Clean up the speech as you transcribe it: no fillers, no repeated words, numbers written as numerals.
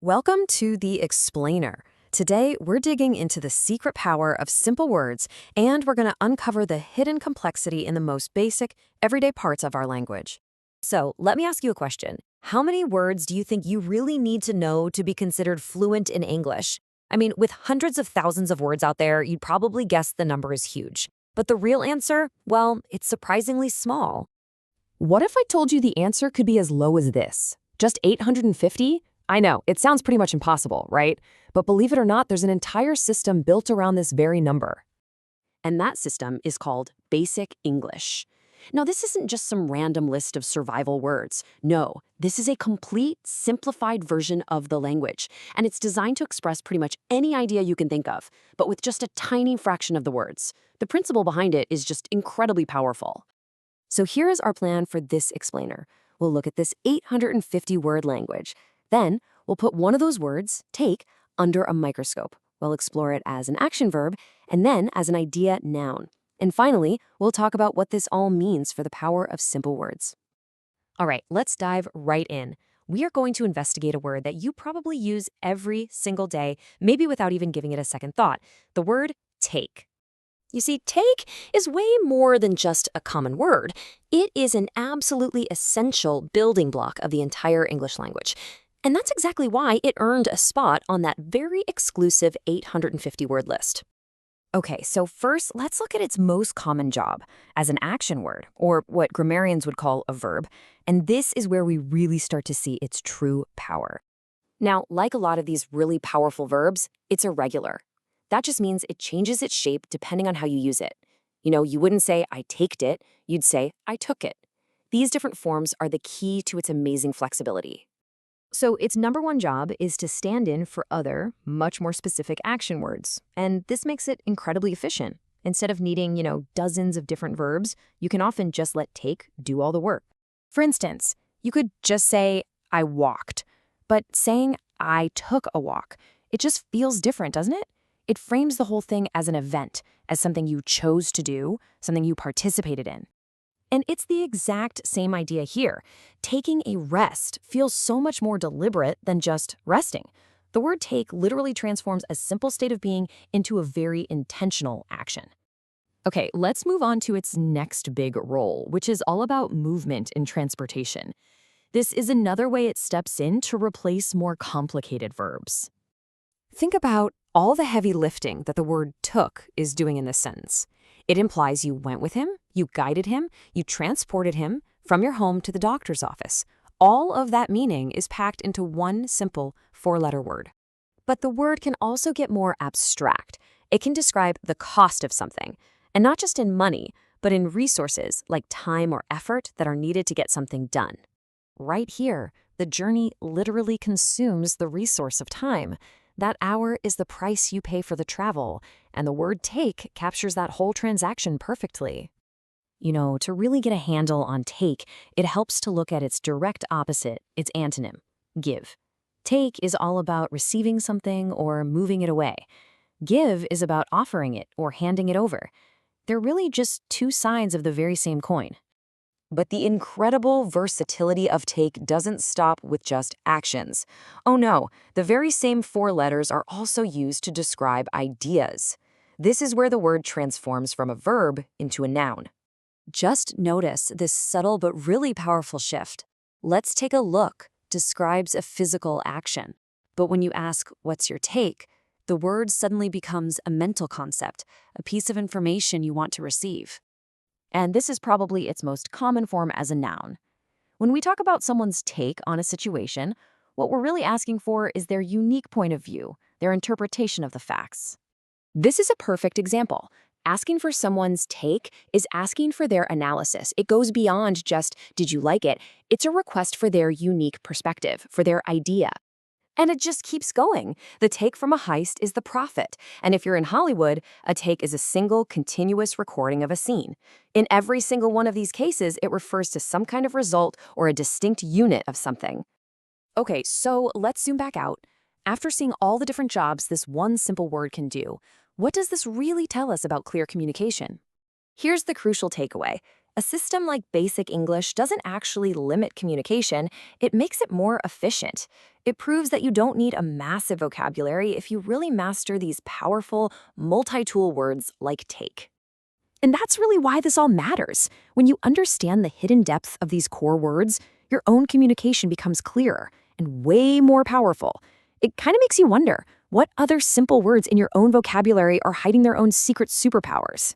Welcome to The Explainer. Today, we're digging into the secret power of simple words, and we're going to uncover the hidden complexity in the most basic, everyday parts of our language. So, let me ask you a question. How many words do you think you really need to know to be considered fluent in English? I mean, with hundreds of thousands of words out there, you'd probably guess the number is huge. But the real answer? Well, it's surprisingly small. What if I told you the answer could be as low as this? Just 850? I know, it sounds pretty much impossible, right? But believe it or not, there's an entire system built around this very number. And that system is called Basic English. Now, this isn't just some random list of survival words. No, this is a complete, simplified version of the language. And it's designed to express pretty much any idea you can think of, but with just a tiny fraction of the words. The principle behind it is just incredibly powerful. So here is our plan for this explainer. We'll look at this 850-word language. Then, we'll put one of those words, take, under a microscope. We'll explore it as an action verb, and then as an idea noun. And finally, we'll talk about what this all means for the power of simple words. All right, let's dive right in. We are going to investigate a word that you probably use every single day, maybe without even giving it a second thought. The word take. You see, take is way more than just a common word. It is an absolutely essential building block of the entire English language. And that's exactly why it earned a spot on that very exclusive 850-word list. Okay, so first, let's look at its most common job as an action word, or what grammarians would call a verb. And this is where we really start to see its true power. Now, like a lot of these really powerful verbs, it's irregular. That just means it changes its shape depending on how you use it. You wouldn't say, I taked it, you'd say, I took it. These different forms are the key to its amazing flexibility. So its number one job is to stand in for other, much more specific action words. And this makes it incredibly efficient. Instead of needing, dozens of different verbs, you can often just let take do all the work. For instance, you could just say, I walked. But saying, I took a walk, it just feels different, doesn't it? It frames the whole thing as an event, as something you chose to do, something you participated in. And it's the exact same idea here. Taking a rest feels so much more deliberate than just resting. The word take literally transforms a simple state of being into a very intentional action. Okay, let's move on to its next big role, which is all about movement and transportation. This is another way it steps in to replace more complicated verbs. Think about all the heavy lifting that the word took is doing in this sentence. It implies you went with him, you guided him, you transported him from your home to the doctor's office. All of that meaning is packed into one simple four-letter word. But the word can also get more abstract. It can describe the cost of something, and not just in money, but in resources like time or effort that are needed to get something done. Right here, the journey literally consumes the resource of time. That hour is the price you pay for the travel, and the word take captures that whole transaction perfectly. To really get a handle on take, it helps to look at its direct opposite, its antonym, give. Take is all about receiving something or moving it away. Give is about offering it or handing it over. They're really just two sides of the very same coin. But the incredible versatility of take doesn't stop with just actions. Oh no, the very same four letters are also used to describe ideas. This is where the word transforms from a verb into a noun. Just notice this subtle but really powerful shift. Let's take a look describes a physical action. But when you ask, what's your take? The word suddenly becomes a mental concept, a piece of information you want to receive. And this is probably its most common form as a noun. When we talk about someone's take on a situation, what we're really asking for is their unique point of view, their interpretation of the facts. This is a perfect example. Asking for someone's take is asking for their analysis. It goes beyond just, did you like it? It's a request for their unique perspective, for their idea. And it just keeps going. The take from a heist is the profit. And if you're in Hollywood, a take is a single, continuous recording of a scene. In every single one of these cases, it refers to some kind of result or a distinct unit of something. Okay, so let's zoom back out. After seeing all the different jobs this one simple word can do, what does this really tell us about clear communication? Here's the crucial takeaway. A system like Basic English doesn't actually limit communication, it makes it more efficient. It proves that you don't need a massive vocabulary if you really master these powerful, multi-tool words like take. And that's really why this all matters. When you understand the hidden depth of these core words, your own communication becomes clearer and way more powerful. It kind of makes you wonder, what other simple words in your own vocabulary are hiding their own secret superpowers?